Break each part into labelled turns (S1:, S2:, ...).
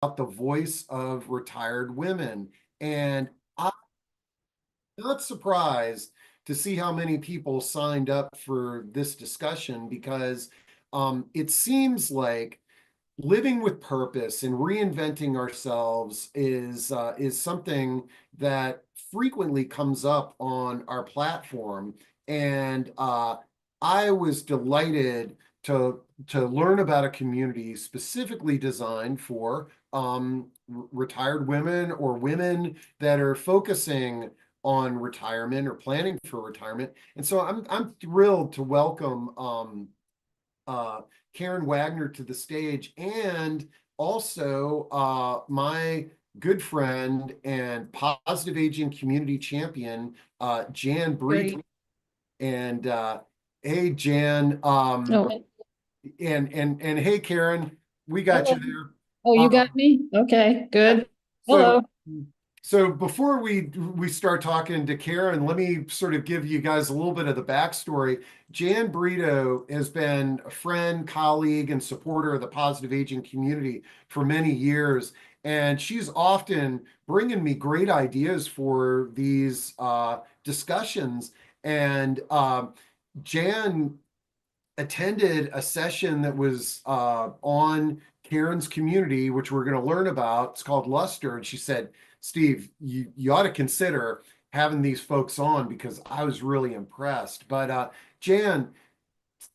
S1: the voice of retired women. And I'm not surprised to see how many people signed up for this discussion because it seems like living with purpose and reinventing ourselves is something that frequently comes up on our platform. And I was delighted to learn about a community specifically designed for retired women or women that are focusing on retirement or planning for retirement. And so I'm thrilled to welcome uh, Karen Wagner to the stage, and also my good friend and positive aging community champion, Jan Brito.
S2: Great.
S1: And hey, Jan,
S2: Oh,
S1: and hey, Karen, we got
S2: hello.
S1: you there.
S2: Oh, you
S1: Um,
S2: got me? Okay, good.
S1: so
S2: Hello.
S1: So before we start talking to Karen, let me sort of give you guys a little bit of the backstory. Jan Brito has been a friend, colleague, and supporter of the positive aging community for many years, and she's often bringing me great ideas for these discussions. And Jan attended a session that was on Karen's community, which we're going to learn about. It's called Lustre. And she said, Steve, you ought to consider having these folks on because I was really impressed. But Jan,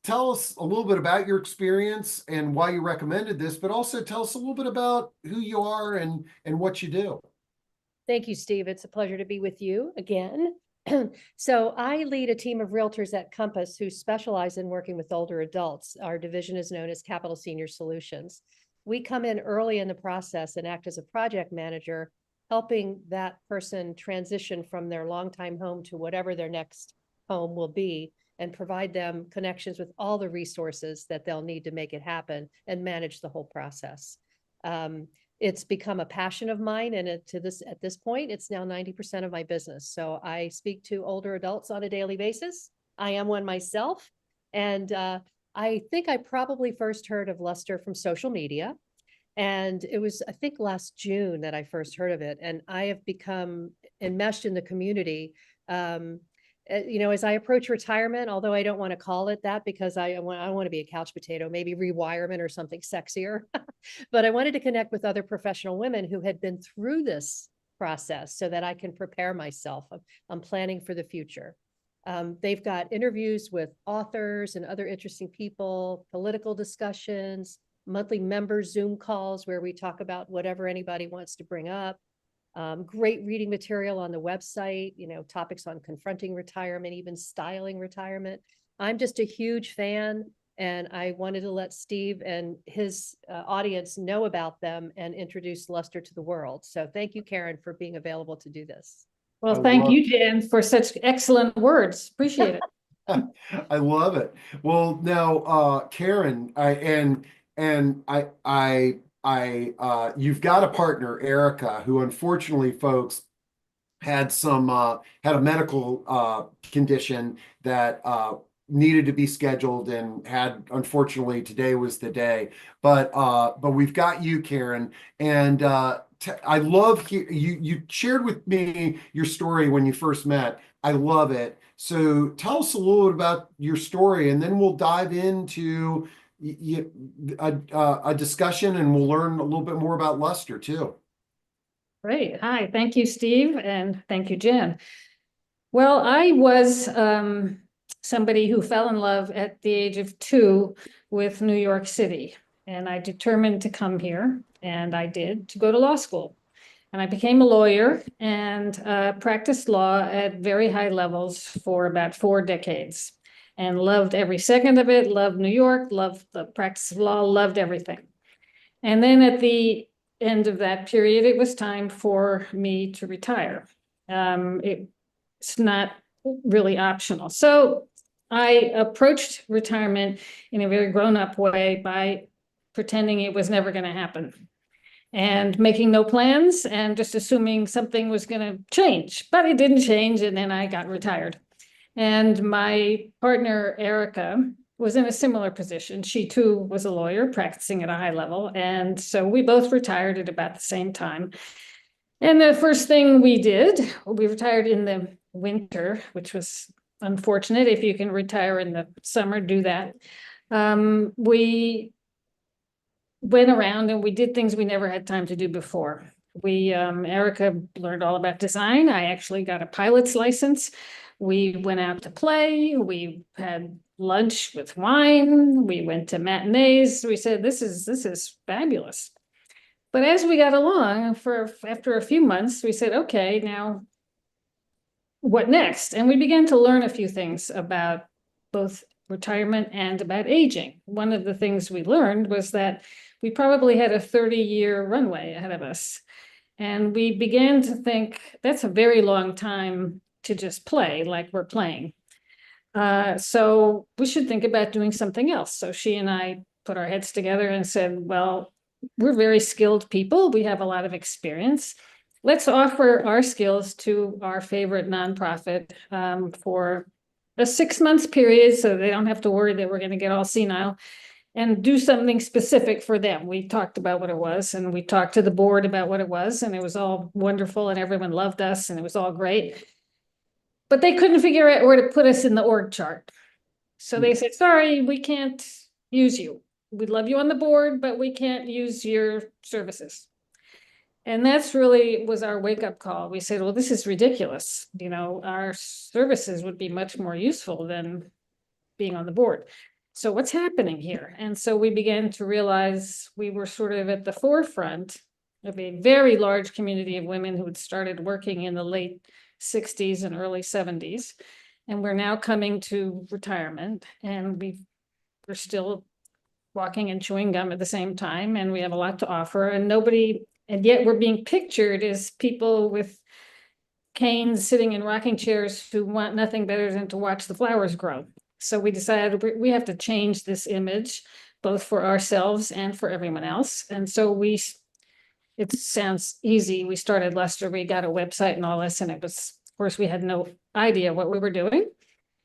S1: tell us a little bit about your experience and why you recommended this, but also tell us a little bit about who you are and what you do.
S3: Thank you, Steve. It's a pleasure to be with you again. So I lead a team of realtors at Compass who specialize in working with older adults. Our division is known as Capital Senior Solutions. We come in early in the process and act as a project manager, helping that person transition from their longtime home to whatever their next home will be, and provide them connections with all the resources that they'll need to make it happen and manage the whole process. It's become a passion of mine, and at this point, it's now 90% of my business. So I speak to older adults on a daily basis. I am one myself, and I think I probably first heard of Lustre from social media, and it was, I think, last June that I first heard of it, and I have become enmeshed in the community. As I approach retirement, although I don't want to call it that because I want to be a couch potato, maybe rewirement or something sexier. But I wanted to connect with other professional women who had been through this process so that I can prepare myself. I'm planning for the future. They've got interviews with authors and other interesting people, political discussions, monthly member Zoom calls where we talk about whatever anybody wants to bring up. Great reading material on the website, topics on confronting retirement, even styling retirement. I'm just a huge fan, and I wanted to let Steve and his audience know about them and introduce Lustre to the world. So thank you, Karen, for being available to do this.
S2: Well, thank you, Jan, for such excellent words. Appreciate it.
S1: I love it. Well, now, Karen, you've got a partner, Erica, who unfortunately, folks, had a medical condition that needed to be scheduled and unfortunately today was the day. But we've got you, Karen, and I love you shared with me your story when you first met. I love it. So tell us a little bit about your story, and then we'll dive into a discussion, and we'll learn a little bit more about Lustre too.
S2: Great. Hi, thank you, Steve, and thank you, Jan. Well, I was somebody who fell in love at the age of 2 with New York City, and I determined to come here, and I did, to go to law school. And I became a lawyer and practiced law at very high levels for about 4 decades, and loved every second of it, loved New York, loved the practice of law, loved everything. And then at the end of that period, it was time for me to retire. It's not really optional. So I approached retirement in a very grown-up way by pretending it was never going to happen and making no plans and just assuming something was going to change. But it didn't change, and then I got retired. And my partner, Erica, was in a similar position. She too was a lawyer practicing at a high level. And so we both retired at about the same time. And the first thing we did, we retired in the winter, which was unfortunate. If you can retire in the summer, do that. We went around and we did things we never had time to do before. Erica learned all about design. I actually got a pilot's license. We went out to play. We had lunch with wine. We went to matinees. We said, this is fabulous. But as we got along after a few months, we said, okay, now what next? And we began to learn a few things about both retirement and about aging. One of the things we learned was that we probably had a 30-year runway ahead of us. And we began to think that's a very long time to just play like we're playing. So we should think about doing something else. So she and I put our heads together and said, well, we're very skilled people. We have a lot of experience. Let's offer our skills to our favorite nonprofit for a 6-month period so they don't have to worry that we're going to get all senile, and do something specific for them. We talked about what it was, and we talked to the board about what it was, and it was all wonderful, and everyone loved us, and it was all great. But they couldn't figure out where to put us in the org chart. So they said, sorry, we can't use you. We'd love you on the board, but we can't use your services. And that's really was our wake-up call. We said, well, this is ridiculous. You know, our services would be much more useful than being on the board. So what's happening here? And so we began to realize we were sort of at the forefront of a very large community of women who had started working in the late 60s and early 70s. And we're now coming to retirement, and we're still walking and chewing gum at the same time, and we have a lot to offer, and yet we're being pictured as people with canes sitting in rocking chairs who want nothing better than to watch the flowers grow. So we decided we have to change this image, both for ourselves and for everyone else. And so it sounds easy. We started Lustre, we got a website and all this, and it was, of course, we had no idea what we were doing.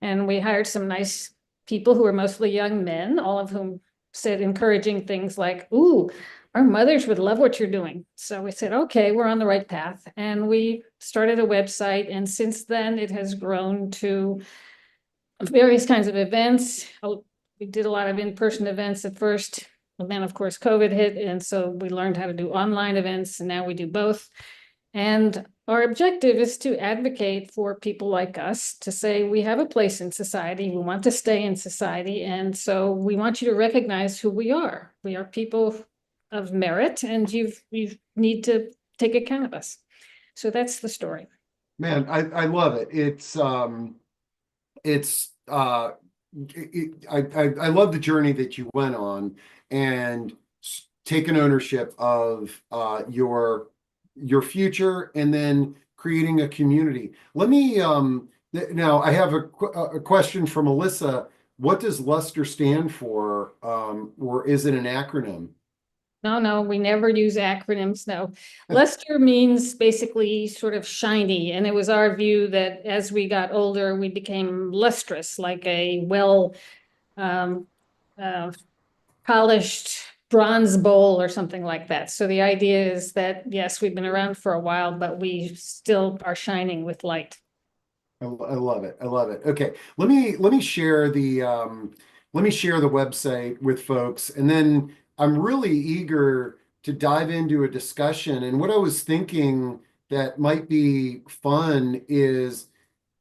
S2: And we hired some nice people who were mostly young men, all of whom said encouraging things like, ooh, our mothers would love what you're doing. So we said, okay, we're on the right path. And we started a website. And since then, it has grown to various kinds of events. We did a lot of in-person events at first. And then, of course, COVID hit. And so we learned how to do online events. And now we do both. And our objective is to advocate for people like us to say we have a place in society. We want to stay in society. And so we want you to recognize who we are. We are people of merit, and you need to take account of us. So that's the story.
S1: Man, I love it. I love the journey that you went on and taking ownership of your future and then creating a community. Let me now I have a question from Alyssa. What does Lustre stand for, or is it an acronym?
S2: No, we never use acronyms. No, Lustre means basically sort of shiny. And it was our view that as we got older, we became lustrous, like a polished bronze bowl or something like that. So the idea is that, yes, we've been around for a while, but we still are shining with light.
S1: I love it. I love it. Okay, let me share the website with folks, and then I'm really eager to dive into a discussion. And what I was thinking that might be fun is,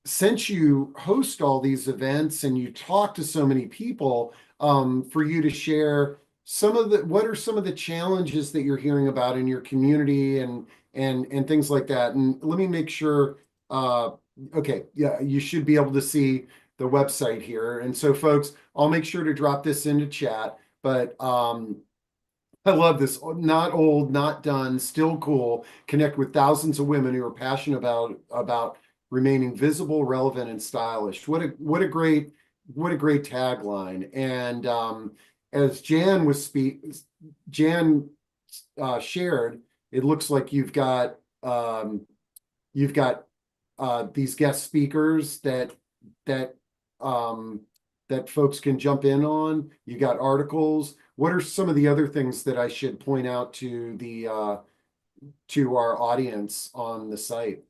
S1: since you host all these events and you talk to so many people, for you to share what are some of the challenges that you're hearing about in your community and things like that. And let me make sure. Okay, yeah, you should be able to see the website here. And so, folks, I'll make sure to drop this into chat. But I love this. Not old, not done, still cool. Connect with thousands of women who are passionate about remaining visible, relevant, and stylish. What a great tagline. And as Jan shared, it looks like you've got these guest speakers that that folks can jump in on? You got articles. What are some of the other things that I should point out to the to our audience on the site?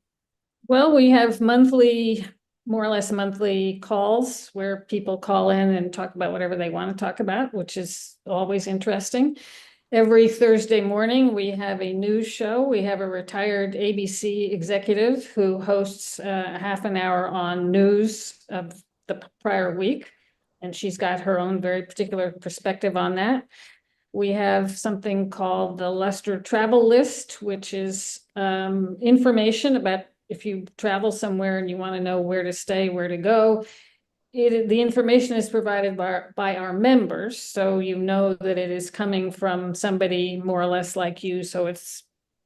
S2: Well, we have monthly, more or less monthly calls where people call in and talk about whatever they want to talk about, which is always interesting. Every Thursday morning, we have a news show. We have a retired ABC executive who hosts a half an hour on news of the prior week. And she's got her own very particular perspective on that. We have something called the Lustre Travel List, which is information about if you travel somewhere and you want to know where to stay, where to go. The information is provided by our members, so you know that it is coming from somebody more or less like you, so it's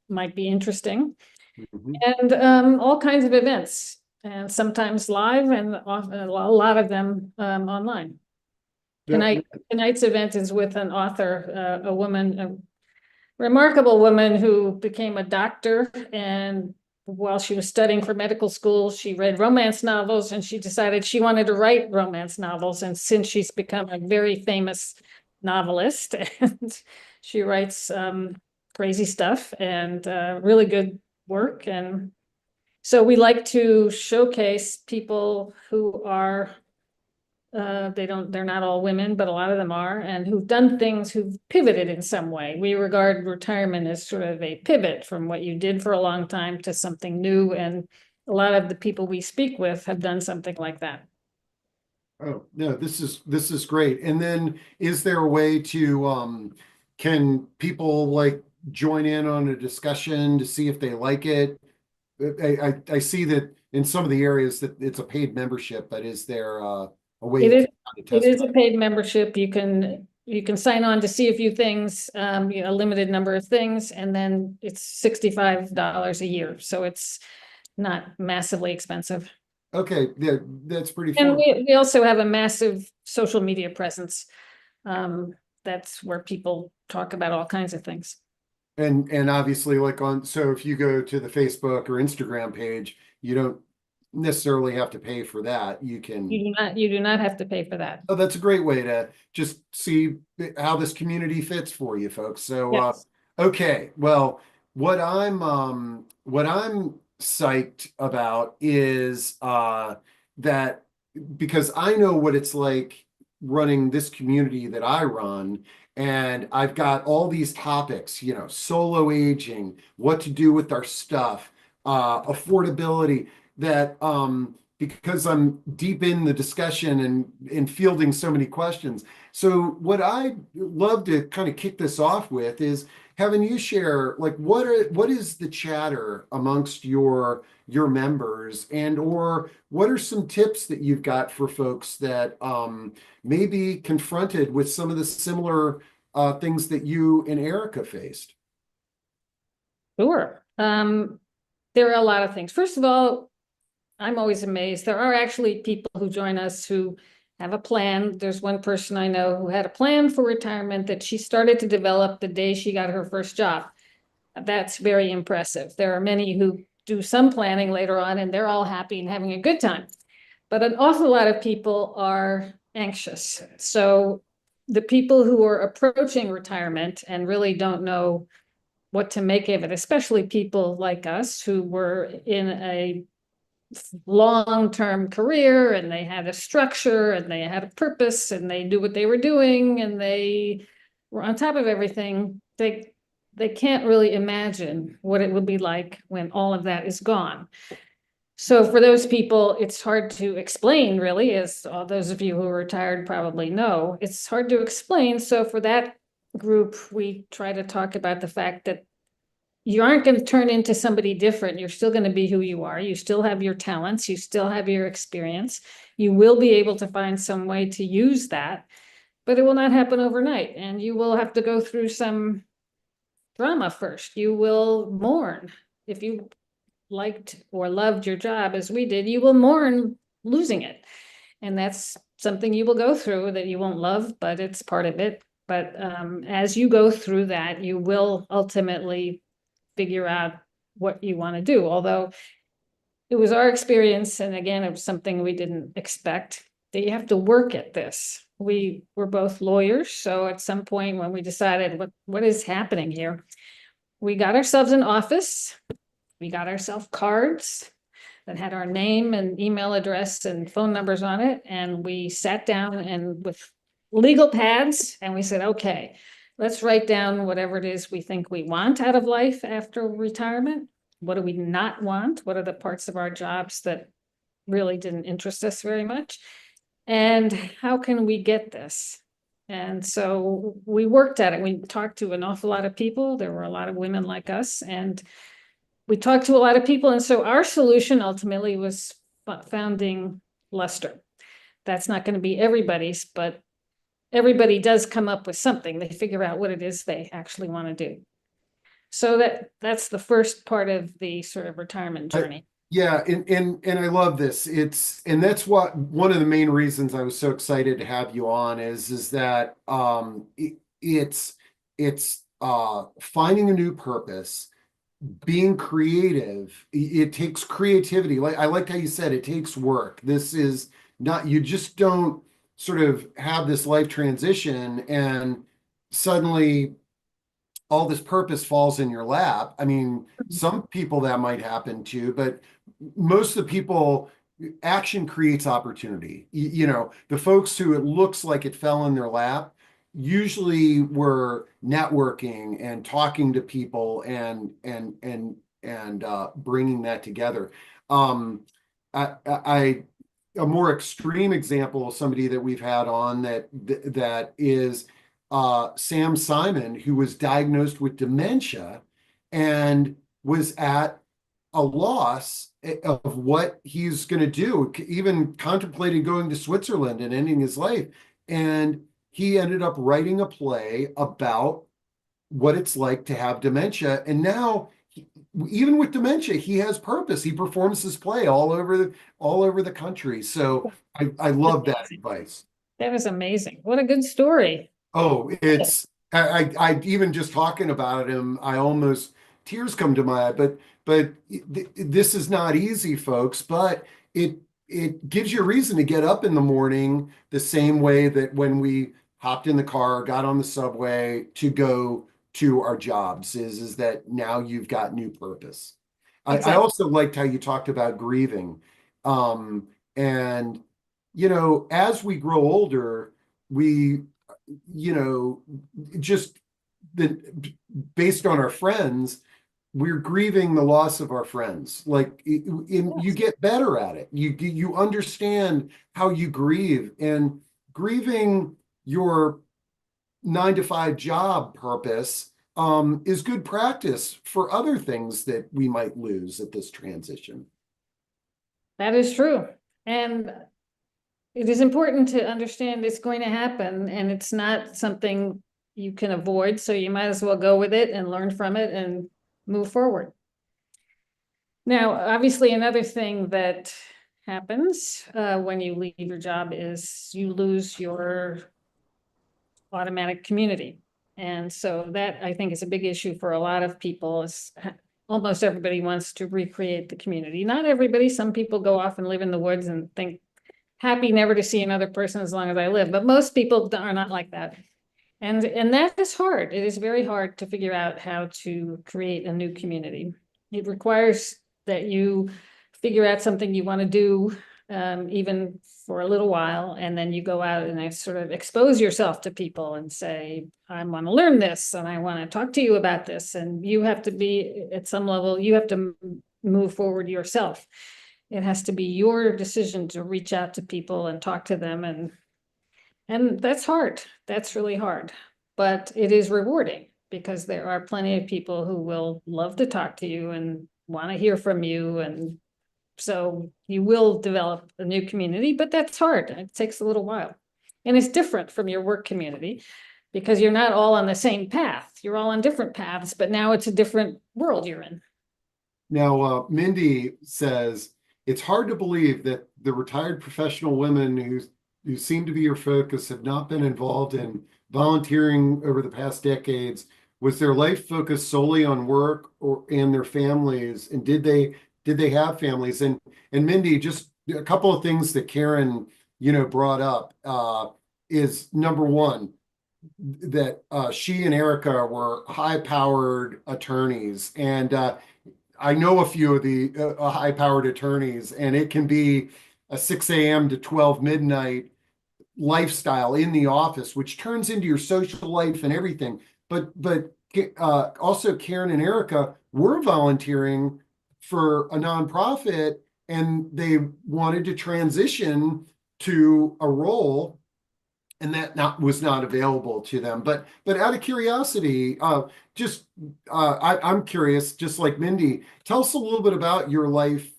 S2: might be interesting.
S1: Mhm.
S2: And all kinds of events, and sometimes live, and often a lot of them online.
S1: Yeah.
S2: Tonight's event is with an author, a woman, a remarkable woman who became a doctor, and while she was studying for medical school, she read romance novels and she decided she wanted to write romance novels. And since she's become a very famous novelist, and she writes crazy stuff and really good work. And so we like to showcase people who are they're not all women, but a lot of them are, and who've done things, who've pivoted in some way. We regard retirement as sort of a pivot from what you did for a long time to something new. And a lot of the people we speak with have done something like that.
S1: Oh, no, this is great. And then is there a way to can people like join in on a discussion to see if they like it? I see that in some of the areas that it's a paid membership, but is there a way
S2: It
S1: to
S2: is,
S1: kind of
S2: it
S1: test
S2: is a paid membership. You can sign on to see a few things, a limited number of things, and then it's $65 a year. So it's not massively expensive.
S1: Okay, yeah, that's pretty
S2: And
S1: fun.
S2: we also have a massive social media presence. That's where people talk about all kinds of things.
S1: And obviously like so if you go to the Facebook or Instagram page, you don't necessarily have to pay for that. You can
S2: You do not have to pay for that.
S1: Oh, that's a great way to just see how this community fits for you folks. So
S2: Yes.
S1: okay, well, what I'm psyched about is that because I know what it's like running this community that I run, and I've got all these topics, solo aging, what to do with our stuff, affordability, that because I'm deep in the discussion and in fielding so many questions. So what I'd love to kind of kick this off with is having you share like what is the chatter amongst your members, and or what are some tips that you've got for folks that may be confronted with some of the similar things that you and Erica faced?
S2: Sure. There are a lot of things. First of all, I'm always amazed. There are actually people who join us who have a plan. There's one person I know who had a plan for retirement that she started to develop the day she got her first job. That's very impressive. There are many who do some planning later on and they're all happy and having a good time. But an awful lot of people are anxious. So the people who are approaching retirement and really don't know what to make of it, especially people like us who were in a long-term career and they had a structure and they had a purpose and they knew what they were doing and they were on top of everything, they can't really imagine what it would be like when all of that is gone. So for those people, it's hard to explain, really, as all those of you who are retired probably know. It's hard to explain. So for that group, we try to talk about the fact that you aren't going to turn into somebody different. You're still going to be who you are. You still have your talents. You still have your experience. You will be able to find some way to use that, but it will not happen overnight. And you will have to go through some drama first. You will mourn. If you liked or loved your job as we did, you will mourn losing it. And that's something you will go through that you won't love, but it's part of it. But as you go through that, you will ultimately figure out what you want to do. Although it was our experience, and again, it was something we didn't expect, that you have to work at this. We were both lawyers, so at some point when we decided what is happening here, we got ourselves an office, we got ourselves cards that had our name and email address and phone numbers on it, and we sat down and with legal pads, and we said, okay, let's write down whatever it is we think we want out of life after retirement. What do we not want? What are the parts of our jobs that really didn't interest us very much? And how can we get this? And so we worked at it. We talked to an awful lot of people. There were a lot of women like us, and we talked to a lot of people. And so our solution ultimately was founding Lustre. That's not going to be everybody's, but everybody does come up with something. They figure out what it is they actually want to do. So that's the first part of the sort of retirement journey.
S1: Yeah, and I love this. And that's what one of the main reasons I was so excited to have you on is that it's finding a new purpose, being creative. It takes creativity. Like I liked how you said it takes work. This is not, you just don't sort of have this life transition and suddenly all this purpose falls in your lap. I mean, some people that might happen to, but most of the people, action creates opportunity. You know, the folks who it looks like it fell in their lap usually were networking and talking to people and bringing that together. I a more extreme example of somebody that we've had on that is Sam Simon, who was diagnosed with dementia and was at a loss of what he's going to do, even contemplated going to Switzerland and ending his life. And he ended up writing a play about what it's like to have dementia. And now, even with dementia, he has purpose. He performs his play all over the country. So I love that advice.
S2: That is amazing. What a good story.
S1: Oh, it's I even just talking about him, I almost tears come to my eye. But this is not easy, folks. But it gives you a reason to get up in the morning the same way that when we hopped in the car, got on the subway to go to our jobs. Is that now you've got new purpose.
S2: Exactly.
S1: I also liked how you talked about grieving, and you know, as we grow older, we just based on our friends, we're grieving the loss of our friends. Like you get better at it. You understand how you grieve, and grieving your 9-to-5 job purpose is good practice for other things that we might lose at this transition.
S2: That is true. And it is important to understand it's going to happen, and it's not something you can avoid. So you might as well go with it and learn from it and move forward. Now, obviously, another thing that happens when you leave your job is you lose your automatic community. And so that, I think, is a big issue for a lot of people. Is almost everybody wants to recreate the community. Not everybody. Some people go off and live in the woods and think, happy never to see another person as long as I live. But most people are not like that. And that is hard. It is very hard to figure out how to create a new community. It requires that you figure out something you want to do, even for a little while, and then you go out and sort of expose yourself to people and say, I want to learn this, and I want to talk to you about this. And you have to be, at some level, you have to move forward yourself. It has to be your decision to reach out to people and talk to them. And that's hard. That's really hard. But it is rewarding because there are plenty of people who will love to talk to you and want to hear from you. And so you will develop a new community, but that's hard. It takes a little while. And it's different from your work community because you're not all on the same path. You're all on different paths, but now it's a different world you're in.
S1: Now, Mindy says, it's hard to believe that the retired professional women who seem to be your focus have not been involved in volunteering over the past decades. Was their life focused solely on work and their families? And did they have families? And Mindy, just a couple of things that Karen, brought up, is number one, that she and Erica were high-powered attorneys, and I know a few of the high-powered attorneys, and it can be a 6 a.m. to 12 midnight lifestyle in the office, which turns into your social life and everything. But also Karen and Erica were volunteering for a nonprofit, and they wanted to transition to a role, and that was not available to them. But out of curiosity, I'm curious, just like Mindy, tell us a little bit about your life,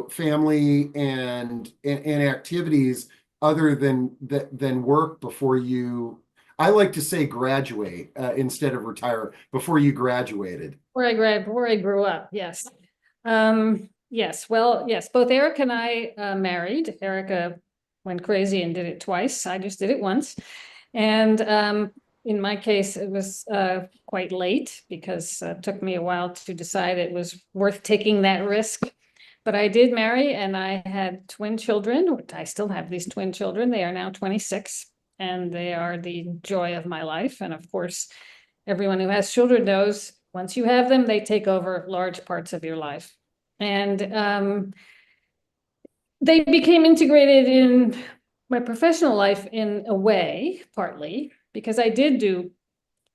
S1: family and activities other than work before you. I like to say graduate instead of retire, before you graduated.
S2: Before I grew up, yes. Yes, well, yes, both Eric and I married. Erica went crazy and did it twice. I just did it once. And in my case, it was quite late, because it took me a while to decide it was worth taking that risk. But I did marry, and I had twin children. I still have these twin children. They are now 26, and they are the joy of my life. And of course, everyone who has children knows once you have them, they take over large parts of your life. And they became integrated in my professional life in a way, partly because I did do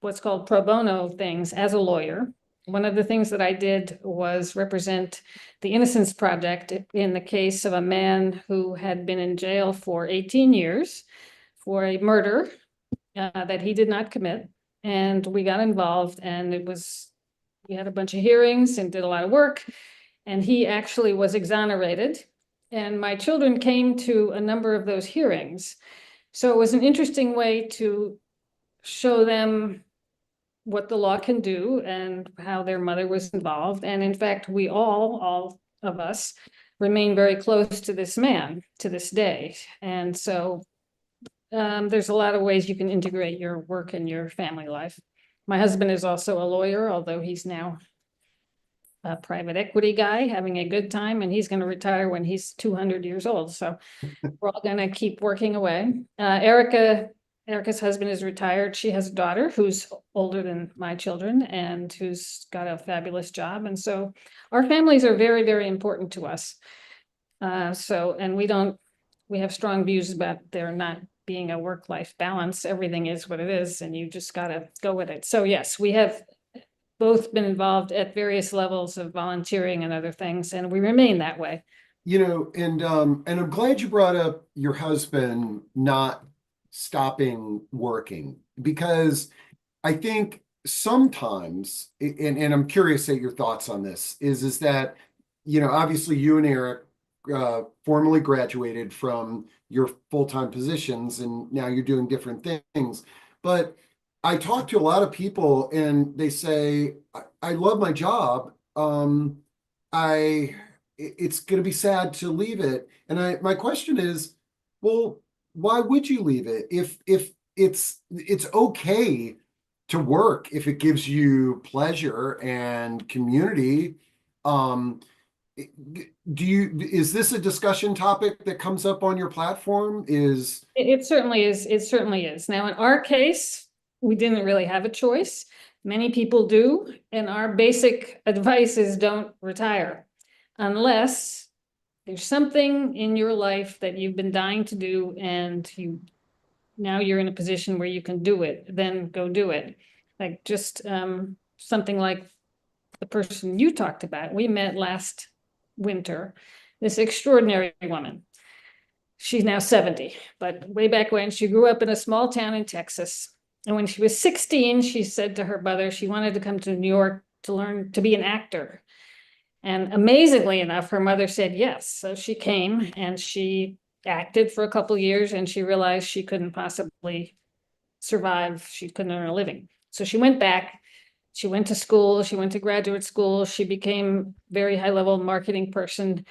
S2: what's called pro bono things as a lawyer. One of the things that I did was represent the Innocence Project in the case of a man who had been in jail for 18 years for a murder that he did not commit. And we got involved, and we had a bunch of hearings and did a lot of work, and he actually was exonerated. And my children came to a number of those hearings. So it was an interesting way to show them what the law can do and how their mother was involved. And in fact, we all of us, remain very close to this man to this day. And so there's a lot of ways you can integrate your work and your family life. My husband is also a lawyer, although he's now a private equity guy having a good time, and he's going to retire when he's 200 years old. So we're all going to keep working away. Erica's husband is retired. She has a daughter who's older than my children and who's got a fabulous job. And so our families are very, very important to us. And we have strong views about there not being a work-life balance. Everything is what it is, and you just got to go with it. So yes, we have both been involved at various levels of volunteering and other things, and we remain that way.
S1: And I'm glad you brought up your husband not stopping working, because I think sometimes, and I'm curious at your thoughts on this, is that, obviously you and Eric formally graduated from your full-time positions, and now you're doing different things. But I talk to a lot of people, and they say, I love my job. It's going to be sad to leave it. And my question is, well, why would you leave it? If it's okay to work if it gives you pleasure and community. Is this a discussion topic that comes up on your platform?
S2: It certainly is. It certainly is. Now, in our case, we didn't really have a choice. Many people do, and our basic advice is don't retire unless there's something in your life that you've been dying to do, and now you're in a position where you can do it. Then go do it. Like just something like the person you talked about. We met last winter. This extraordinary woman. She's now 70, but way back when, she grew up in a small town in Texas. And when she was 16, she said to her mother she wanted to come to New York to learn to be an actor. And amazingly enough, her mother said yes. So she came and she acted for a couple of years, and she realized she couldn't possibly survive. She couldn't earn a living. So she went back. She went to school. She went to graduate school. She became a very high-level marketing person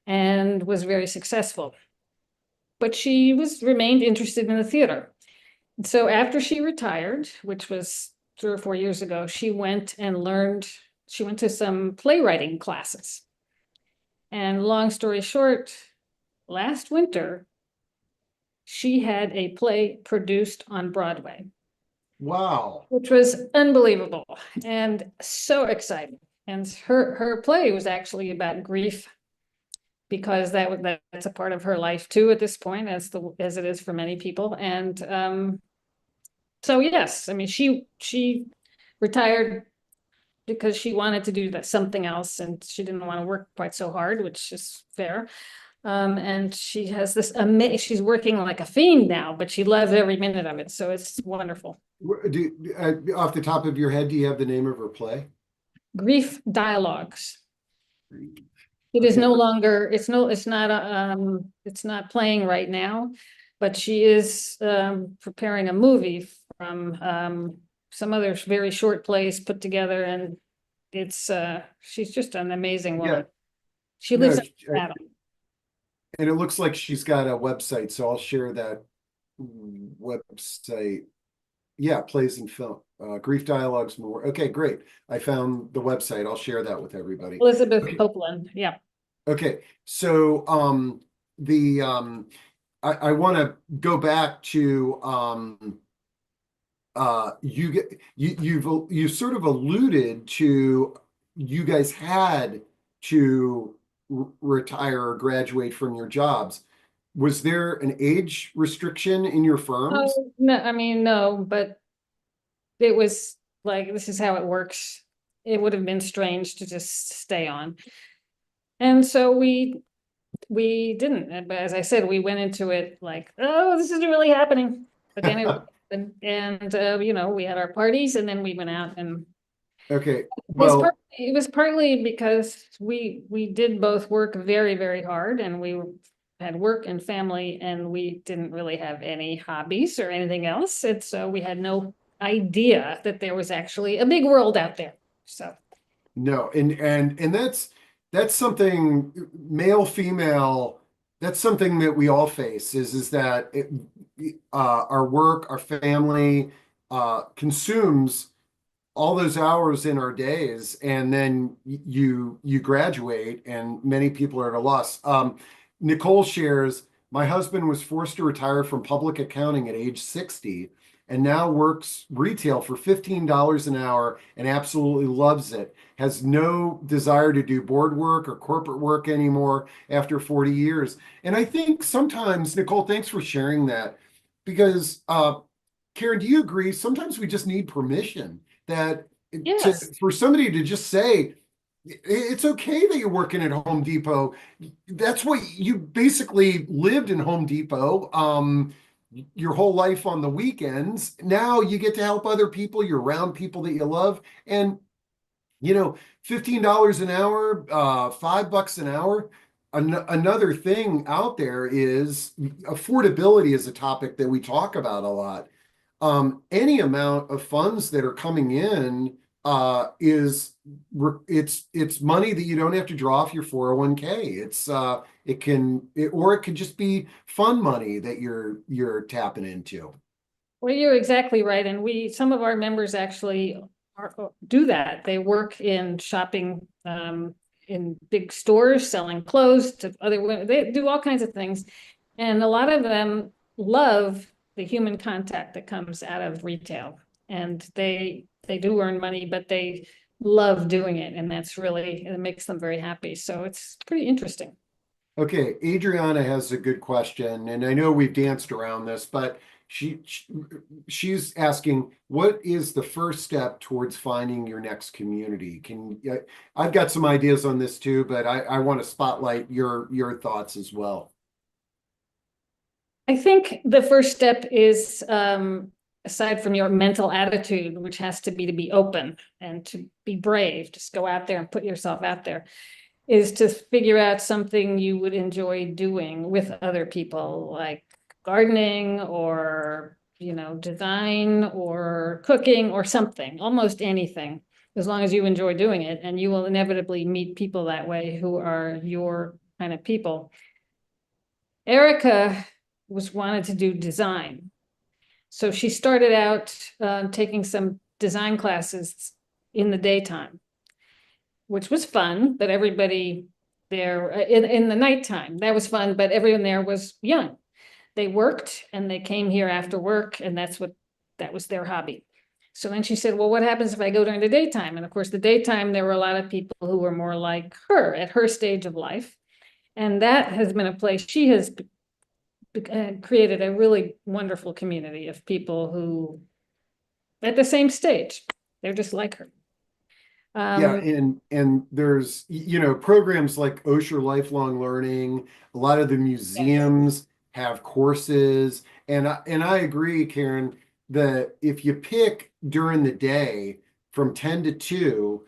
S2: and was very successful. But she remained interested in the theater. So after she retired, which was 3 or 4 years ago, she went to some playwriting classes. And long story short, last winter, she had a play produced on Broadway,
S1: Wow.
S2: which was unbelievable and so exciting. And her play was actually about grief, because that's a part of her life too at this point, as it is for many people. And so yes, I mean, she retired because she wanted to do something else, and she didn't want to work quite so hard, which is fair. And she has this she's working like a fiend now, but she loves every minute of it. So it's wonderful.
S1: Off the top of your head, do you have the name of her play?
S2: Grief Dialogues. It is
S1: Okay.
S2: no longer, it's not playing right now, but she is preparing a movie from some other very short plays put together, and it's she's just an amazing woman.
S1: Yeah.
S2: She
S1: No,
S2: lives in Seattle.
S1: and it looks like she's got a website, so I'll share that website. Yeah, plays and film. Grief Dialogues More. Okay, great. I found the website. I'll share that with everybody.
S2: Elizabeth
S1: Okay.
S2: Copeland, yeah.
S1: Okay, so the I want to go back to you've sort of alluded to, you guys had to retire or graduate from your jobs. Was there an age restriction in your firms?
S2: Oh, no, I mean, no, but it was like, this is how it works. It would have been strange to just stay on. And so we didn't, but as I said, we went into it like, oh, this isn't really happening. But then it happened, and you know, we had our parties, and then we went out, and
S1: Okay, well,
S2: it was partly because we did both work very, very hard, and we had work and family, and we didn't really have any hobbies or anything else. And so we had no idea that there was actually a big world out there. So
S1: no, and that's something, male, female, that's something that we all face, is that our work, our family consumes all those hours in our days, and then you graduate, and many people are at a loss. Nicole shares, my husband was forced to retire from public accounting at age 60 and now works retail for $15 an hour and absolutely loves it. Has no desire to do board work or corporate work anymore after 40 years. And I think sometimes, Nicole, thanks for sharing that, because Karen, do you agree? Sometimes we just need permission that
S2: yes.
S1: for somebody to just say, it's okay that you're working at Home Depot. That's what you basically lived in Home Depot your whole life on the weekends. Now you get to help other people. You're around people that you love. And, you know, $15 an hour, $5 an hour. Another thing out there is affordability is a topic that we talk about a lot. Any amount of funds that are coming in it's money that you don't have to draw off your 401k. Or it could just be fun money that you're tapping into.
S2: Well, you're exactly right. And some of our members actually do that. They work in shopping in big stores, selling clothes to other women. They do all kinds of things. And a lot of them love the human contact that comes out of retail. And they do earn money, but they love doing it. And it makes them very happy. So it's pretty interesting.
S1: Okay, Adriana has a good question, and I know we've danced around this, but she's asking, what is the first step towards finding your next community? I've got some ideas on this too, but I want to spotlight your thoughts as well.
S2: I think the first step is, aside from your mental attitude, which has to be open and to be brave, just go out there and put yourself out there, is to figure out something you would enjoy doing with other people, like gardening or, you know, design or cooking or something, almost anything, as long as you enjoy doing it. And you will inevitably meet people that way who are your kind of people. Erica wanted to do design. So she started out taking some design classes in the daytime, which was fun, but everybody there in the nighttime. That was fun, but everyone there was young. They worked and they came here after work, and that was their hobby. So then she said, well, what happens if I go during the daytime? And of course, the daytime, there were a lot of people who were more like her at her stage of life. And that has been a place she has created a really wonderful community of people who at the same stage, they're just like her.
S1: Yeah, and there's programs like Osher Lifelong Learning. A lot of the museums have courses, and I agree, Karen, that if you pick during the day from 10 to 2,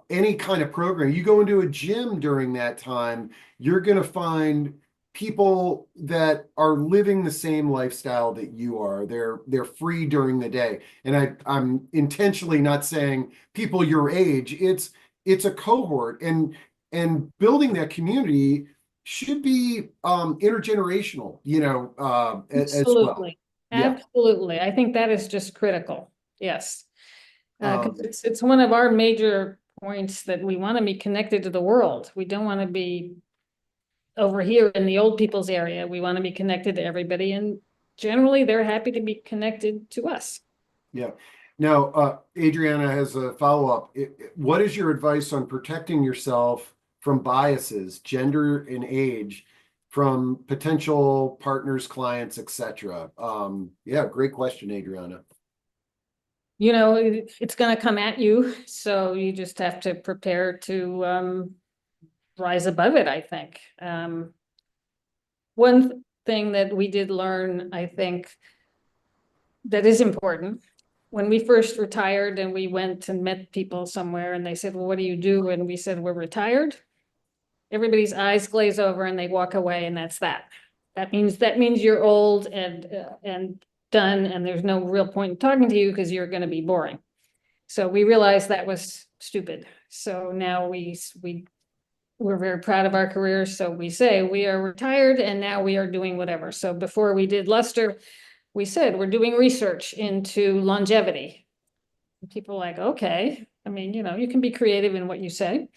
S1: any kind of program, you go into a gym during that time, you're going to find people that are living the same lifestyle that you are. They're free during the day. And I'm intentionally not saying people your age. It's a cohort, and building that community should be intergenerational, as well.
S2: Absolutely.
S1: Yeah.
S2: Absolutely. I think that is just critical. Yes. 'Cause
S1: Um,
S2: it's one of our major points that we want to be connected to the world. We don't want to be over here in the old people's area. We want to be connected to everybody, and generally they're happy to be connected to us.
S1: yeah. Now, Adriana has a follow-up. What is your advice on protecting yourself from biases, gender and age, from potential partners, clients, etc.? Yeah, great question, Adriana.
S2: It's going to come at you, so you just have to prepare to rise above it, I think. One thing that we did learn, I think, that is important, when we first retired and we went and met people somewhere and they said, well, what do you do? And we said, we're retired. Everybody's eyes glaze over and they walk away, and that's that. That means you're old and done, and there's no real point in talking to you because you're going to be boring. So we realized that was stupid. So now we're very proud of our careers. So we say we are retired and now we are doing whatever. So before we did Lustre, we said we're doing research into longevity. And people are like, okay, I mean, you can be creative in what you say.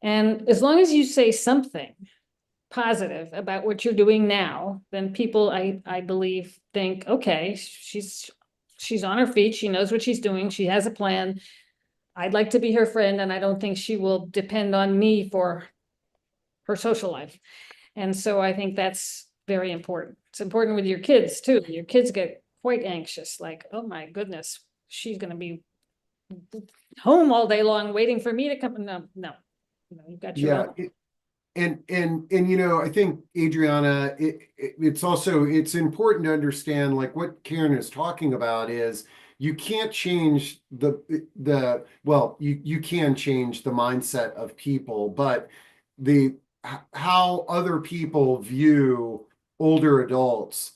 S2: And as long as you say something positive about what you're doing now, then people, I believe, think, okay, she's on her feet. She knows what she's doing. She has a plan. I'd like to be her friend, and I don't think she will depend on me for her social life. And so I think that's very important. It's important with your kids too. Your kids get quite anxious, like, oh my goodness, she's going to be home all day long waiting for me to come. No, you've got your own.
S1: And I think, Adriana, it's important to understand, like what Karen is talking about is you can't change you can change the mindset of people, but the how other people view older adults,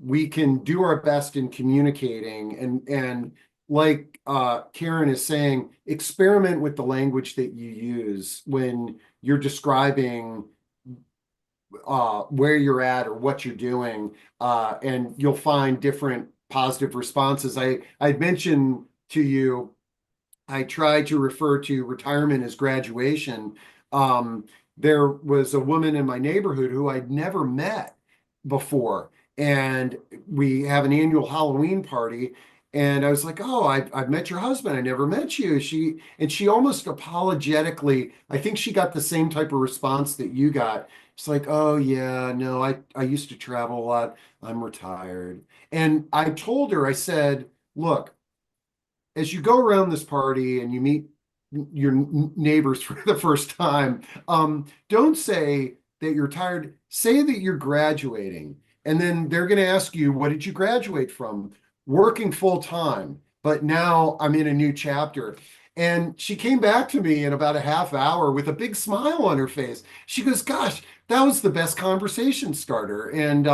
S1: we can do our best in communicating, and like Karen is saying, experiment with the language that you use when you're describing where you're at or what you're doing, and you'll find different positive responses. I mentioned to you, I try to refer to retirement as graduation. There was a woman in my neighborhood who I'd never met before, and we have an annual Halloween party. And I was like, "Oh, I've met your husband. I never met you." She almost apologetically, I think she got the same type of response that you got. It's like, "Oh yeah, no, I used to travel a lot. I'm retired." And I told her, I said, "Look, as you go around this party and you meet your neighbors for the first time, don't say that you're tired. Say that you're graduating. And then they're going to ask you, what did you graduate from? Working full time, but now I'm in a new chapter." And she came back to me in about a half hour with a big smile on her face. She goes, "Gosh, that was the best conversation starter." And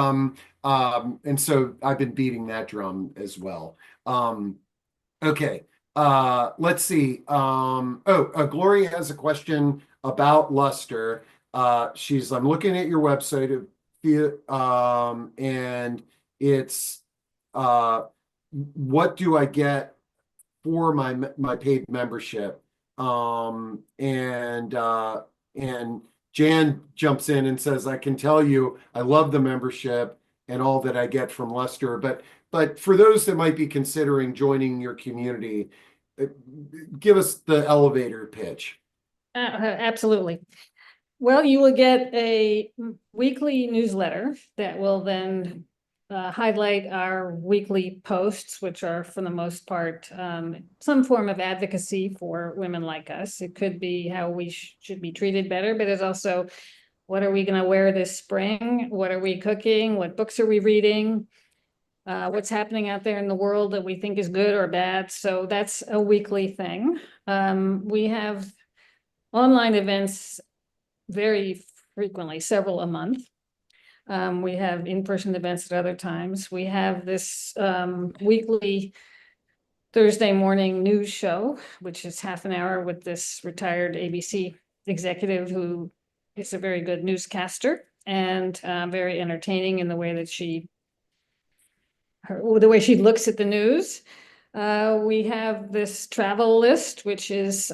S1: so I've been beating that drum as well. Okay. Let's see. Gloria has a question about Lustre. I'm looking at your website, and it's, what do I get for my paid membership? And Jan jumps in and says, I can tell you, I love the membership and all that I get from Lustre. But for those that might be considering joining your community, give us the elevator pitch.
S2: Absolutely. Well, you will get a weekly newsletter that will then highlight our weekly posts, which are for the most part some form of advocacy for women like us. It could be how we should be treated better, but it's also what are we going to wear this spring? What are we cooking? What books are we reading? What's happening out there in the world that we think is good or bad. So that's a weekly thing. We have online events very frequently, several a month. We have in-person events at other times. We have this weekly Thursday morning news show, which is half an hour with this retired ABC executive who is a very good newscaster and very entertaining in the way that the way she looks at the news. We have this travel list, which is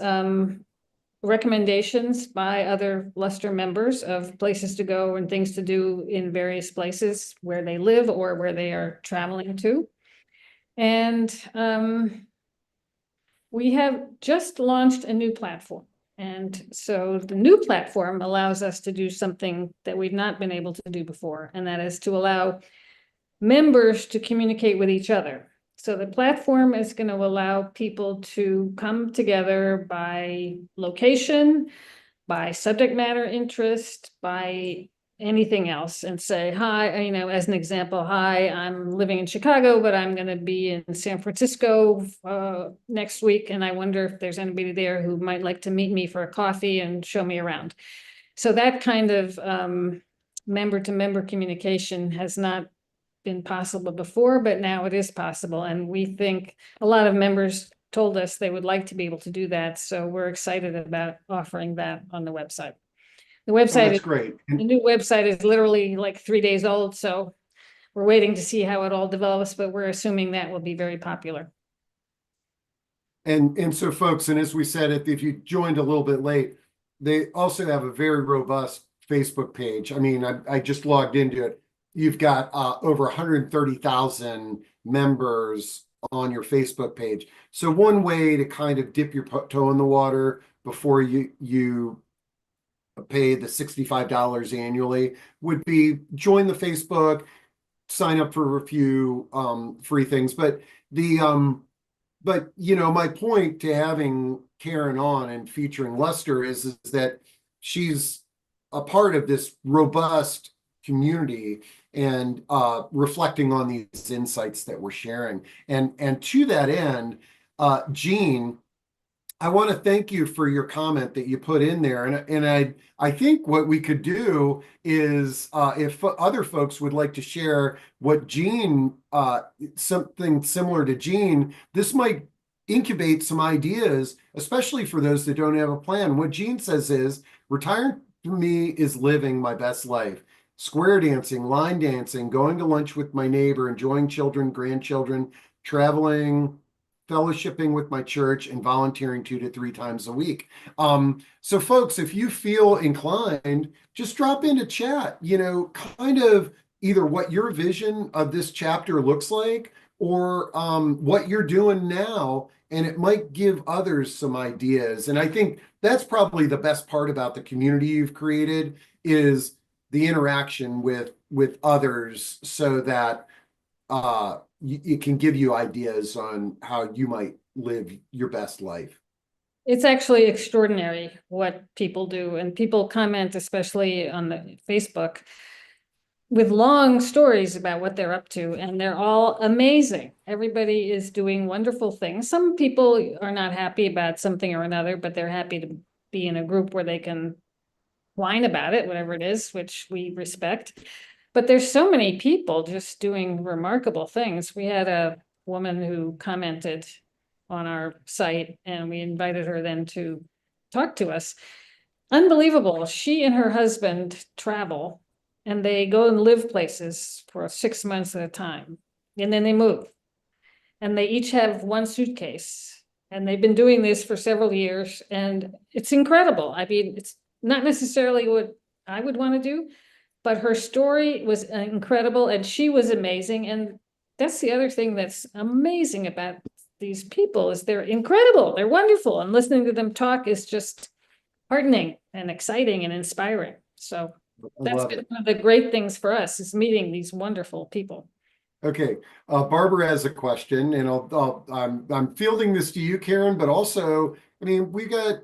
S2: recommendations by other Lustre members of places to go and things to do in various places where they live or where they are traveling to. And we have just launched a new platform. And so the new platform allows us to do something that we've not been able to do before, and that is to allow members to communicate with each other. So the platform is going to allow people to come together by location, by subject matter interest, by anything else, and say, hi, as an example, hi, I'm living in Chicago, but I'm going to be in San Francisco next week, and I wonder if there's anybody there who might like to meet me for a coffee and show me around. So that kind of member-to-member communication has not been possible before, but now it is possible. And we think a lot of members told us they would like to be able to do that. So we're excited about offering that on the website. The website
S1: That's great.
S2: The new website is literally like 3 days old. So we're waiting to see how it all develops, but we're assuming that will be very popular.
S1: And so folks, and as we said, if you joined a little bit late, they also have a very robust Facebook page. I mean, I just logged into it. You've got over 130,000 members on your Facebook page. So one way to kind of dip your toe in the water before you pay the $65 annually would be join the Facebook, sign up for a few free things. But my point to having Karen on and featuring Lustre is that she's a part of this robust community and reflecting on these insights that we're sharing. And to that end, Jean, I want to thank you for your comment that you put in there. And I think what we could do is if other folks would like to share what Jean, something similar to Jean, this might incubate some ideas, especially for those that don't have a plan. What Jean says is, retiring for me is living my best life. Square dancing, line dancing, going to lunch with my neighbor, enjoying children, grandchildren, traveling, fellowshipping with my church, and volunteering 2 to 3 times a week. So folks, if you feel inclined, just drop into chat, kind of either what your vision of this chapter looks like or what you're doing now, and it might give others some ideas. And I think that's probably the best part about the community you've created is the interaction with others so that it can give you ideas on how you might live your best life.
S2: It's actually extraordinary what people do, and people comment, especially on the Facebook, with long stories about what they're up to, and they're all amazing. Everybody is doing wonderful things. Some people are not happy about something or another, but they're happy to be in a group where they can whine about it, whatever it is, which we respect. But there's so many people just doing remarkable things. We had a woman who commented on our site, and we invited her then to talk to us. Unbelievable. She and her husband travel, and they go and live places for 6 months at a time, and then they move. And they each have one suitcase, and they've been doing this for several years, and it's incredible. I mean, it's not necessarily what I would want to do, but her story was incredible and she was amazing. And that's the other thing that's amazing about these people is they're incredible. They're wonderful. And listening to them talk is just heartening and exciting and inspiring. So
S1: I
S2: that's
S1: love
S2: been
S1: it.
S2: one of the great things for us is meeting these wonderful people.
S1: Okay, Barbara has a question, and I'm fielding this to you, Karen, but also, I mean, we got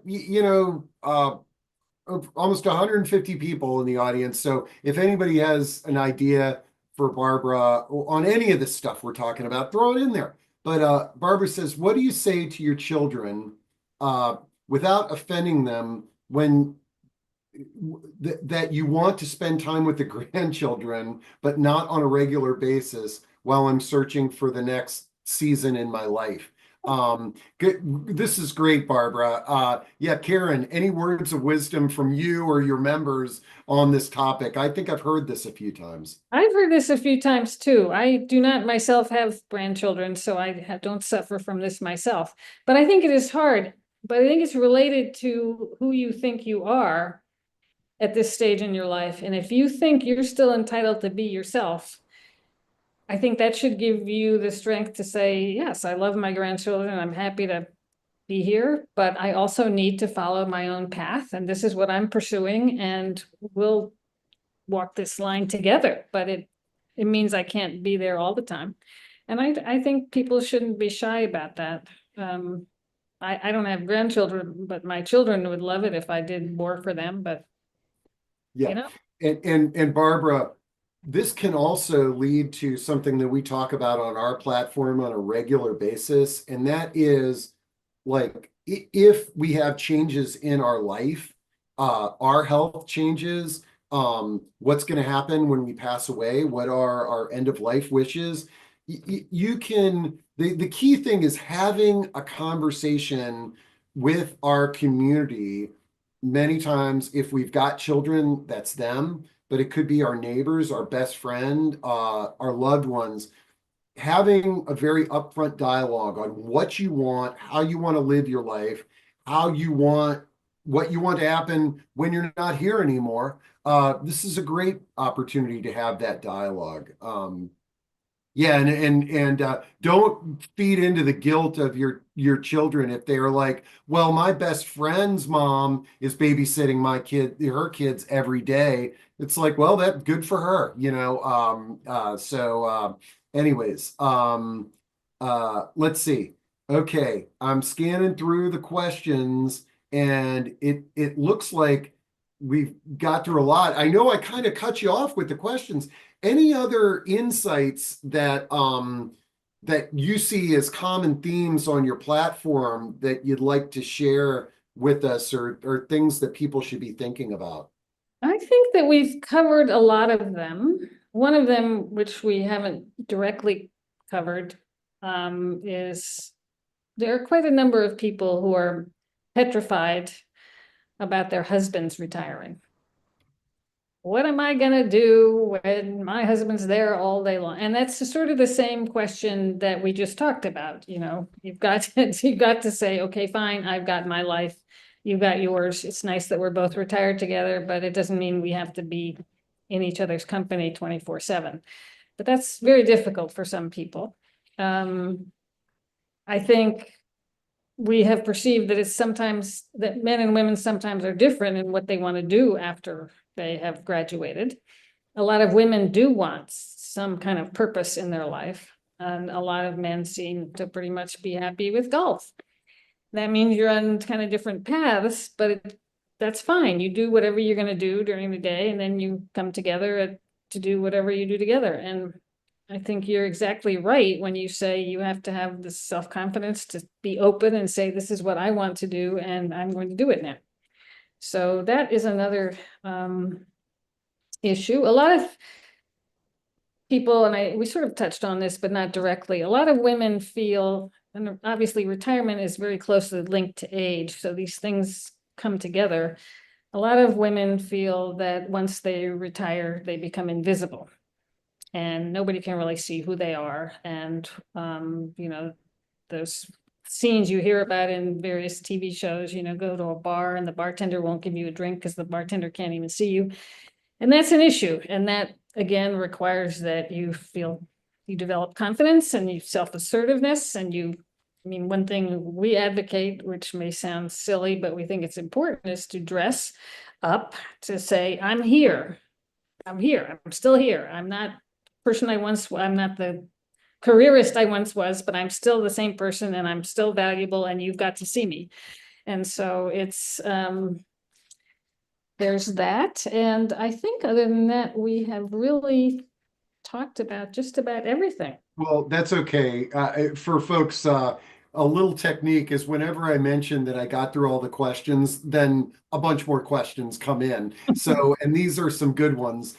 S1: of almost 150 people in the audience. So if anybody has an idea for Barbara on any of this stuff we're talking about, throw it in there. But Barbara says, what do you say to your children uh, without offending them when that you want to spend time with the grandchildren, but not on a regular basis while I'm searching for the next season in my life? Good. This is great, Barbara. Yeah, Karen, any words of wisdom from you or your members on this topic? I think I've heard this a few times.
S2: I've heard this a few times too. I do not myself have grandchildren, so don't suffer from this myself. But I think it is hard. But I think it's related to who you think you are at this stage in your life. And if you think you're still entitled to be yourself, I think that should give you the strength to say, yes, I love my grandchildren. I'm happy to be here, but I also need to follow my own path. And this is what I'm pursuing. And we'll walk this line together, but it means I can't be there all the time. And I think people shouldn't be shy about that. I don't have grandchildren, but my children would love it if I did more for them, but
S1: Yeah.
S2: you know,
S1: And Barbara, this can also lead to something that we talk about on our platform on a regular basis, and that is like if we have changes in our life, our health changes, what's going to happen when we pass away, what are our end of life wishes. You can, the key thing is having a conversation with our community. Many times, if we've got children, that's them, but it could be our neighbors, our best friend, our loved ones, having a very upfront dialogue on what you want, how you want to live your life, how you want, what you want to happen when you're not here anymore. This is a great opportunity to have that dialogue. Yeah, and don't feed into the guilt of your children if they are like, well, my best friend's mom is babysitting her kids every day. It's like, well, that's good for her, you know. Anyways, let's see. Okay, I'm scanning through the questions, and it looks like we've got through a lot. I know I kind of cut you off with the questions. Any other insights that you see as common themes on your platform that you'd like to share with us, or things that people should be thinking about?
S2: I think that we've covered a lot of them. One of them, which we haven't directly covered, is there are quite a number of people who are petrified about their husbands retiring. What am I gonna do when my husband's there all day long? And that's sort of the same question that we just talked about. You know, you've got to say, okay, fine, I've got my life, you've got yours. It's nice that we're both retired together, but it doesn't mean we have to be in each other's company 24/7. But that's very difficult for some people. I think we have perceived that it's sometimes that men and women sometimes are different in what they want to do after they have graduated. A lot of women do want some kind of purpose in their life, and a lot of men seem to pretty much be happy with golf. That means you're on kind of different paths, but that's fine. You do whatever you're going to do during the day, and then you come together to do whatever you do together. And I think you're exactly right when you say you have to have the self-confidence to be open and say, this is what I want to do, and I'm going to do it now. So that is another issue. A lot of people, and we sort of touched on this, but not directly, a lot of women feel, and obviously retirement is very closely linked to age, so these things come together. A lot of women feel that once they retire, they become invisible. And nobody can really see who they are. And, you know, those scenes you hear about in various TV shows, go to a bar and the bartender won't give you a drink because the bartender can't even see you. And that's an issue. And that, again, requires that you develop confidence and you self-assertiveness. And one thing we advocate, which may sound silly, but we think it's important, is to dress up to say, I'm here. I'm still here. I'm not I'm not the careerist I once was, but I'm still the same person and I'm still valuable and you've got to see me. And so there's that. And I think other than that, we have really talked about just about everything.
S1: Well, that's okay. For folks, a little technique is whenever I mention that I got through all the questions, then a bunch more questions come in. So, and these are some good ones.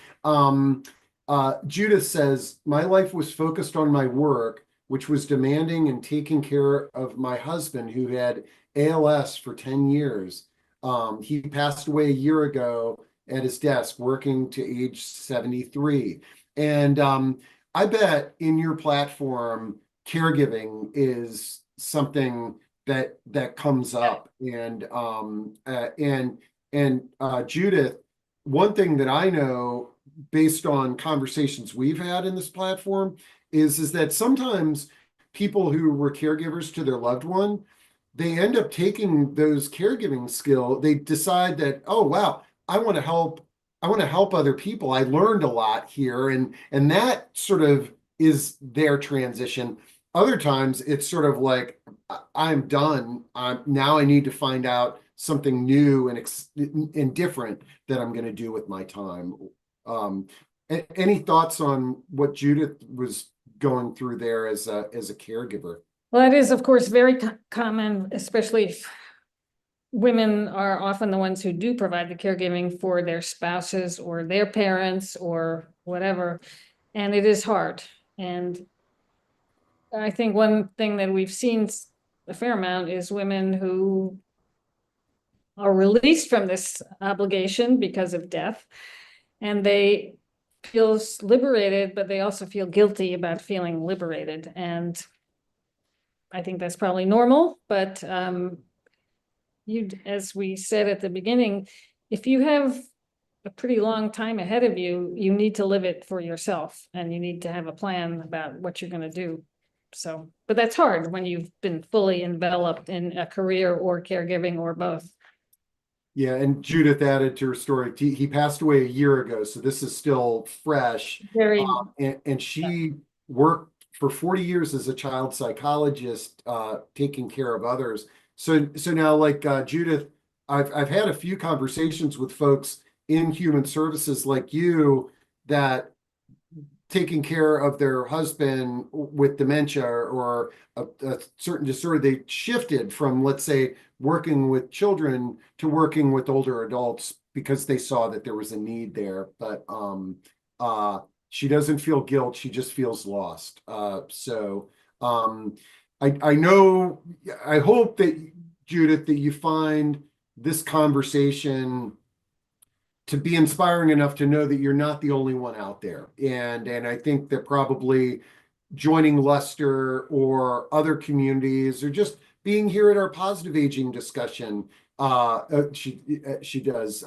S1: Judith says, my life was focused on my work, which was demanding and taking care of my husband who had ALS for 10 years. He passed away a year ago at his desk working to age 73. And I bet in your platform, caregiving is something that comes up. And Judith, one thing that I know based on conversations we've had in this platform is that sometimes people who were caregivers to their loved one, they end up taking those caregiving skill. They decide that, oh, wow, I want to help other people. I learned a lot here. And that sort of is their transition. Other times it's sort of like, I'm done. Now I need to find out something new and different that I'm going to do with my time. Any thoughts on what Judith was going through there as a caregiver?
S2: Well, it is, of course, very common, especially if women are often the ones who do provide the caregiving for their spouses or their parents or whatever. And it is hard. And I think one thing that we've seen a fair amount is women who are released from this obligation because of death. And they feel liberated, but they also feel guilty about feeling liberated. And I think that's probably normal, but as we said at the beginning, if you have a pretty long time ahead of you, you need to live it for yourself and you need to have a plan about what you're going to do. So, but that's hard when you've been fully enveloped in a career or caregiving or both.
S1: Yeah, and Judith added to her story, he passed away a year ago, so this is still fresh.
S2: Very.
S1: And she worked for 40 years as a child psychologist, taking care of others. So now, like Judith, I've had a few conversations with folks in human services like you that taking care of their husband with dementia or a certain disorder, they shifted from, let's say, working with children to working with older adults because they saw that there was a need there. But she doesn't feel guilt. She just feels lost. I know, I hope that, Judith, that you find this conversation to be inspiring enough to know that you're not the only one out there. And I think that probably joining Lustre or other communities or just being here at our positive aging discussion, she does,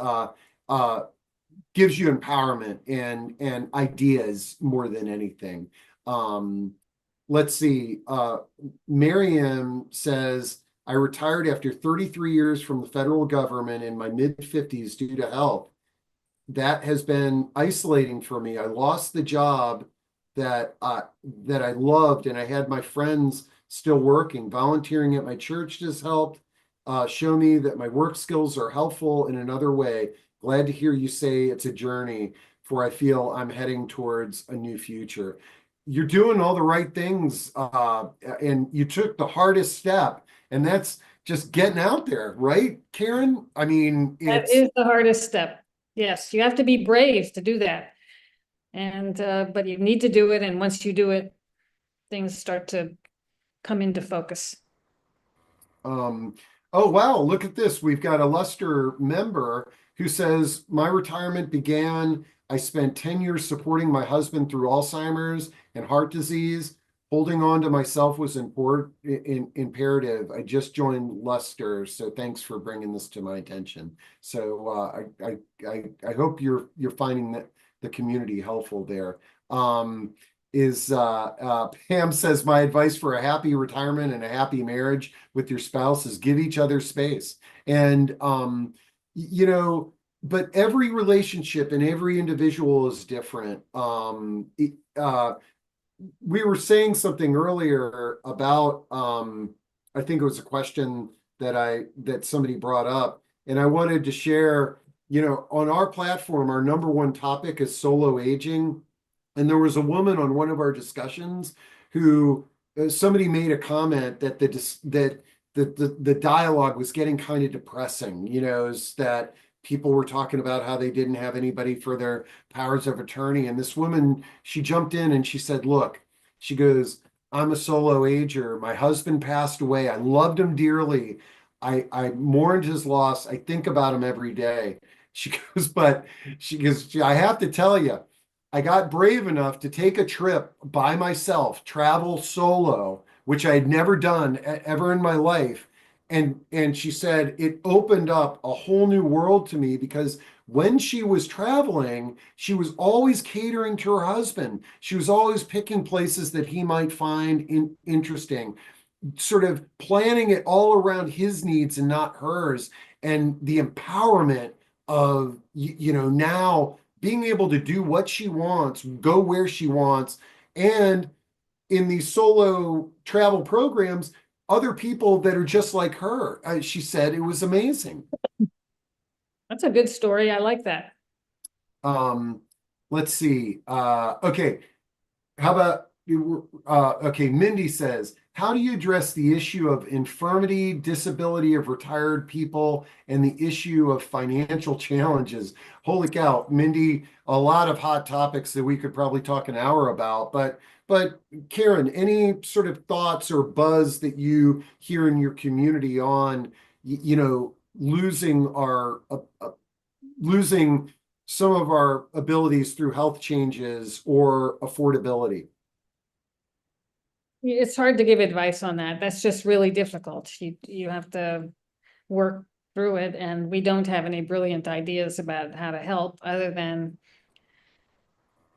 S1: gives you empowerment and ideas more than anything. Let's see. Miriam says, I retired after 33 years from the federal government in my mid-50s due to health. That has been isolating for me. I lost the job that I loved, and I had my friends still working. Volunteering at my church has helped show me that my work skills are helpful in another way. Glad to hear you say it's a journey, for I feel I'm heading towards a new future. You're doing all the right things, and you took the hardest step, and that's just getting out there, right, Karen? I mean,
S2: that is the hardest step. Yes, you have to be brave to do that. And but you need to do it. And once you do it, things start to come into focus.
S1: Oh, wow, look at this. We've got a Lustre member who says, my retirement began. I spent 10 years supporting my husband through Alzheimer's and heart disease, holding on to myself was imperative. I just joined Lustre, so thanks for bringing this to my attention. So I hope you're finding that the community helpful there. Pam says, my advice for a happy retirement and a happy marriage with your spouse is give each other space. And you know, but every relationship and every individual is different. We were saying something earlier about I think it was a question that somebody brought up, and I wanted to share, you know, on our platform, our number one topic is solo aging. And there was a woman on one of our discussions who somebody made a comment that the dialogue was getting kind of depressing, you know, is that people were talking about how they didn't have anybody for their powers of attorney. And this woman, she jumped in and she said, look, she goes, I'm a solo ager. My husband passed away. I loved him dearly. I mourned his loss. I think about him every day. She goes, but she goes, I have to tell you, I got brave enough to take a trip by myself, travel solo, which I had never done ever in my life. And she said it opened up a whole new world to me, because when she was traveling, she was always catering to her husband. She was always picking places that he might find interesting, sort of planning it all around his needs and not hers. And the empowerment of, you know, now being able to do what she wants, go where she wants. And in these solo travel programs, other people that are just like her. She said it was amazing.
S2: That's a good story. I like that.
S1: Let's see. Okay. How about, okay, Mindy says, how do you address the issue of infirmity, disability of retired people, and the issue of financial challenges? Holy cow, Mindy, a lot of hot topics that we could probably talk an hour about. But Karen, any sort of thoughts or buzz that you hear in your community on, you know, losing some of our abilities through health changes or affordability?
S2: It's hard to give advice on that. That's just really difficult. You have to work through it, and we don't have any brilliant ideas about how to help other than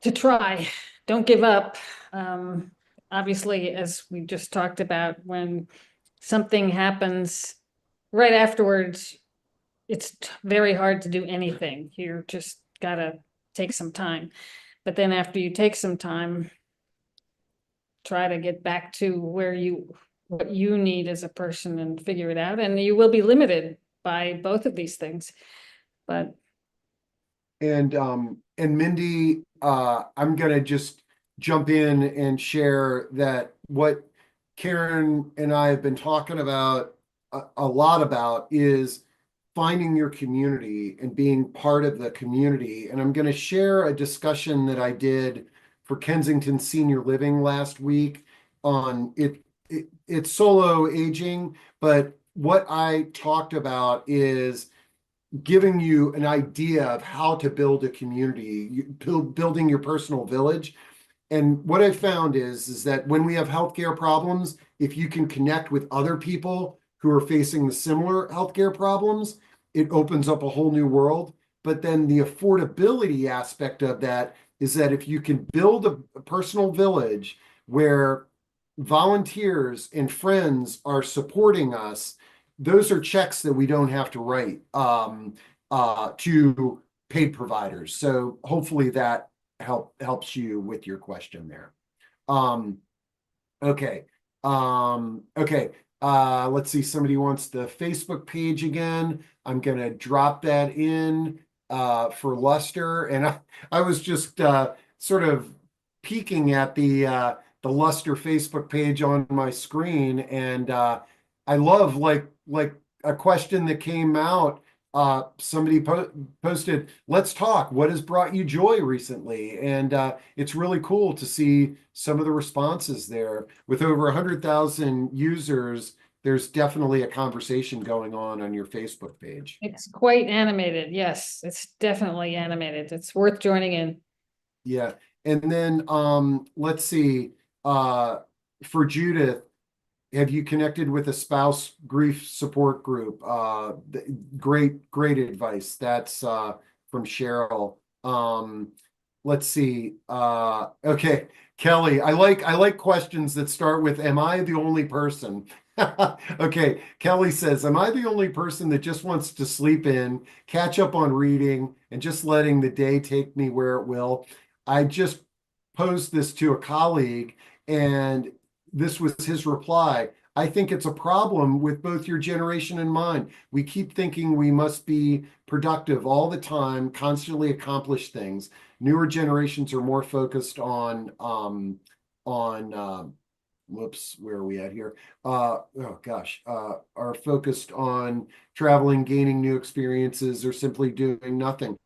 S2: to try. Don't give up. Obviously, as we just talked about, when something happens right afterwards, it's very hard to do anything. You're just gotta take some time. But then after you take some time, try to get back to what you need as a person and figure it out. And you will be limited by both of these things. But
S1: And Mindy, I'm gonna just jump in and share that what Karen and I have been talking about a lot about is finding your community and being part of the community. And I'm going to share a discussion that I did for Kensington Senior Living last week on it's solo aging, but what I talked about is giving you an idea of how to build a community, building your personal village. And what I found is that when we have healthcare problems, if you can connect with other people who are facing the similar healthcare problems, it opens up a whole new world. But then the affordability aspect of that is that if you can build a personal village where volunteers and friends are supporting us, those are checks that we don't have to write to paid providers. So hopefully that helps you with your question there. Okay. Okay. Let's see. Somebody wants the Facebook page again. I'm gonna drop that in for Lustre, and I was just sort of peeking at the Lustre Facebook page on my screen, and I love like a question that came out. Somebody posted, let's talk, what has brought you joy recently? And it's really cool to see some of the responses there. With over 100,000 users, there's definitely a conversation going on your Facebook page.
S2: it's quite animated. Yes, it's definitely animated. It's worth joining in.
S1: Yeah. And then let's see. for Judith, have you connected with a spouse grief support group? Great advice. That's from Cheryl. Let's see. Okay, Kelly, I like questions that start with, am I the only person? Okay, Kelly says, am I the only person that just wants to sleep in, catch up on reading, and just letting the day take me where it will? I just posed this to a colleague, and this was his reply. I think it's a problem with both your generation and mine. We keep thinking we must be productive all the time, constantly accomplish things. Newer generations are more focused on whoops, where are we at here? Oh gosh, are focused on traveling, gaining new experiences, or simply doing nothing.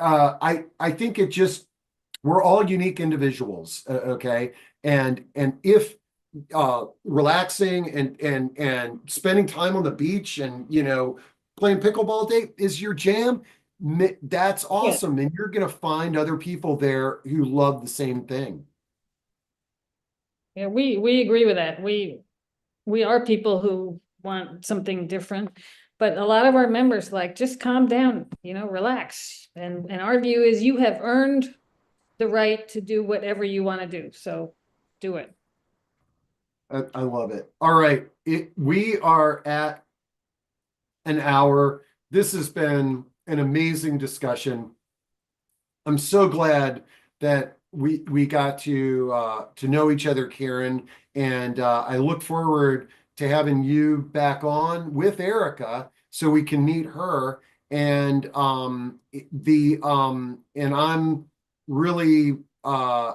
S1: I think it just, we're all unique individuals, okay? And if relaxing and spending time on the beach and playing pickleball day is your jam, that's awesome, and you're gonna find other people there who love the same thing.
S2: Yeah, we agree with that. We are people who want something different, but a lot of our members like, just calm down, relax. And our view is you have earned the right to do whatever you want to do. So do it.
S1: I love it. All right, we are at an hour. This has been an amazing discussion. I'm so glad that we got to know each other, Karen, and I look forward to having you back on with Erica so we can meet her. And and I'm really I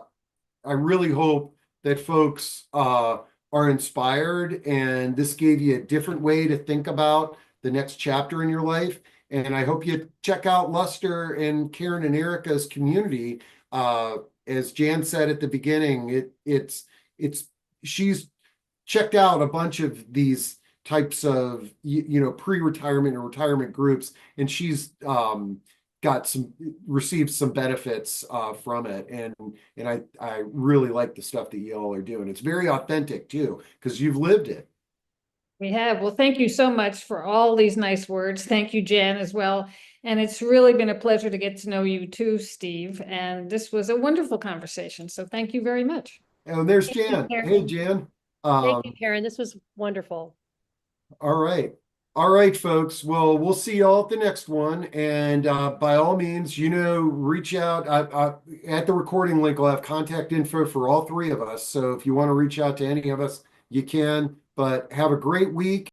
S1: really hope that folks are inspired, and this gave you a different way to think about the next chapter in your life. And I hope you check out Lustre and Karen and Erica's community. As Jan said at the beginning, it's she's checked out a bunch of these types of pre-retirement and retirement groups, and she's received some benefits from it, and I really like the stuff that y'all are doing. It's very authentic too, because you've lived it.
S2: We have. Well, thank you so much for all these nice words. Thank you, Jan, as well. And it's really been a pleasure to get to know you too, Steve. And this was a wonderful conversation. So thank you very much.
S1: And there's
S3: Thank you,
S1: Jan.
S3: Karen.
S1: Hey, Jan.
S3: Thank you, Karen. This was wonderful.
S1: All right. All right, folks. Well, we'll see y'all at the next one. And by all means, reach out. At the recording link, I'll have contact info for all three of us. So if you want to reach out to any of us, you can. But have a great week.